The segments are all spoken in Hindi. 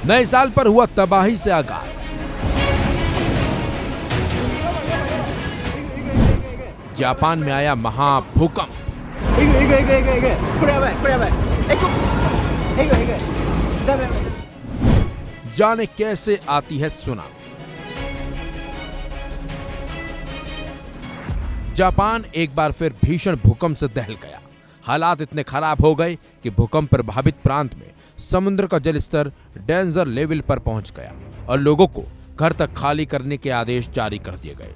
नए साल पर हुआ तबाही से आगाज। जापान में आया महाभूकंप। जाने कैसे आती है सुनामी। जापान एक बार फिर भीषण भूकंप से दहल गया। हालात इतने खराब हो गए कि भूकंप प्रभावित प्रांत में समुद्र का जलस्तर डेंजर लेवल पर पहुंच गया और लोगों को घर तक खाली करने के आदेश जारी कर दिए गए।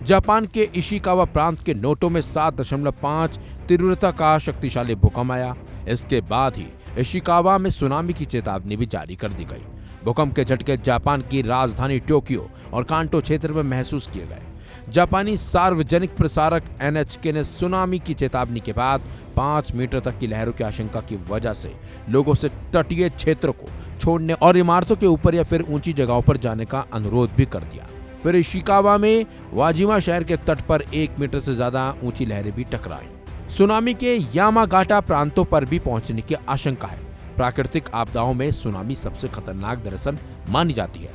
जापान के इशिकावा प्रांत के नोटो में 7.5 तीव्रता का शक्तिशाली भूकंप आया। इसके बाद ही इशिकावा में सुनामी की चेतावनी भी जारी कर दी गई। भूकंप के झटके जापान की राजधानी टोक्यो और कांटो क्षेत्र में महसूस किए गए। जापानी सार्वजनिक प्रसारक NHK ने सुनामी की चेतावनी के बाद 5 मीटर तक की लहरों की आशंका की वजह से लोगों से तटीय क्षेत्र को छोड़ने और इमारतों के ऊपर या फिर ऊंची जगहों पर जाने का अनुरोध भी कर दिया। फिर इशिकावा में वाजिमा शहर के तट पर 1 मीटर से ज्यादा ऊंची लहरें भी टकराई। सुनामी के यामागाटा प्रांतों पर भी पहुंचने की आशंका है। प्राकृतिक आपदाओं में सुनामी सबसे खतरनाक दरअसल मानी जाती है।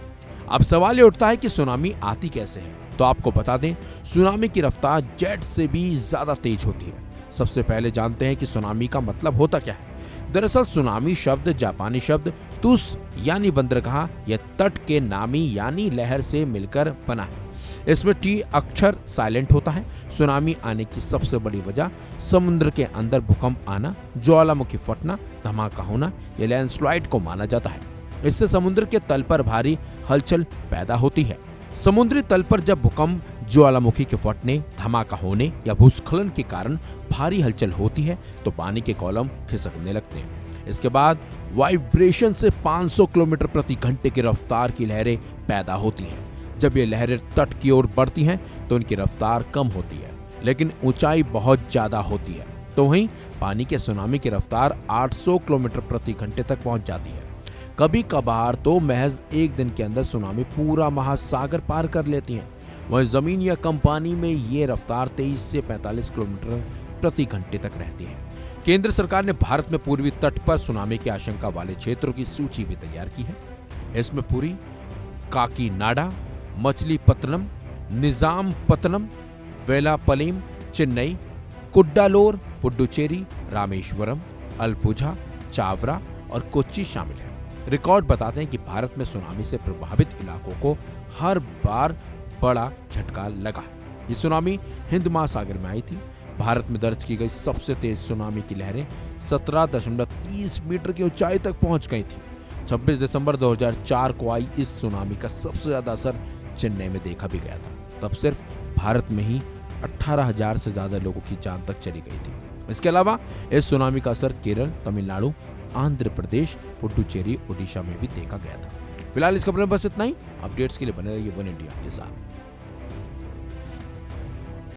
अब सवाल ये उठता है कि सुनामी आती कैसे है। तो आपको बता दें, सुनामी की रफ्तार जेट से भी ज्यादा तेज होती है। सबसे पहले जानते हैं कि सुनामी का मतलब होता क्या है। दरअसल सुनामी शब्द जापानी शब्द तुस यानी बंदरगाह या तट के नामी यानी लहर से मिलकर बना है। इसमें टी अक्षर साइलेंट होता है। सुनामी आने की सबसे बड़ी वजह समुद्र के अंदर भूकंप आना, ज्वालामुखी फटना, धमाका होना या लैंडस्लाइड को माना जाता है। इससे समुद्र के तल पर भारी हलचल पैदा होती है। समुद्री तल पर जब भूकंप, ज्वालामुखी के फटने, धमाका होने या भूस्खलन के कारण भारी हलचल होती है तो पानी के कॉलम खिसकने लगते हैं। इसके बाद वाइब्रेशन से 500 किलोमीटर प्रति घंटे की रफ्तार की लहरें पैदा होती हैं। जब ये लहरें तट की ओर बढ़ती हैं तो इनकी रफ्तार कम होती है, लेकिन ऊंचाई बहुत ज्यादा होती है। तो वहीं पानी के सुनामी की रफ्तार 800 किलोमीटर प्रति घंटे तक पहुंच जाती है। कभी कभार तो महज एक दिन के अंदर सुनामी पूरा महासागर पार कर लेती है। वहीं जमीन या कम पानी में ये रफ्तार 23 से 45 किलोमीटर प्रति घंटे तक रहती है। केंद्र सरकार ने भारत में पूर्वी तट पर सुनामी की आशंका वाले क्षेत्रों की सूची भी तैयार की है। इसमें पुरी, काकीनाडा, मछलीपत्तनम, निजामपत्तनम, वेलापल्लीम, चेन्नई, कुड्डालोर, पुडुचेरी, रामेश्वरम, अलपुझा, चावरा और कोच्चि शामिल है। रिकॉर्ड बताते हैं कि भारत में सुनामी से प्रभावित इलाकों को हर बार बड़ा झटका लगा। ये सुनामी हिंद महासागर में आई थी। भारत में दर्ज की गई सबसे तेज सुनामी की लहरें 17.30 मीटर की ऊंचाई तक पहुंच गई थी। 26 दिसंबर 2004 को आई इस सुनामी का सबसे ज्यादा असर चेन्नई में देखा भी गया था। तब सिर्फ भारत में ही 18,000 से ज्यादा लोगों की जान तक चली गई थी। इसके अलावा इस सुनामी का असर केरल, तमिलनाडु, आंध्र प्रदेश, पुडुचेरी, ओडिशा में भी देखा गया था। फिलहाल इस खबर में बस इतना ही। अपडेट्स के लिए बने रहिए वन इंडिया के साथ।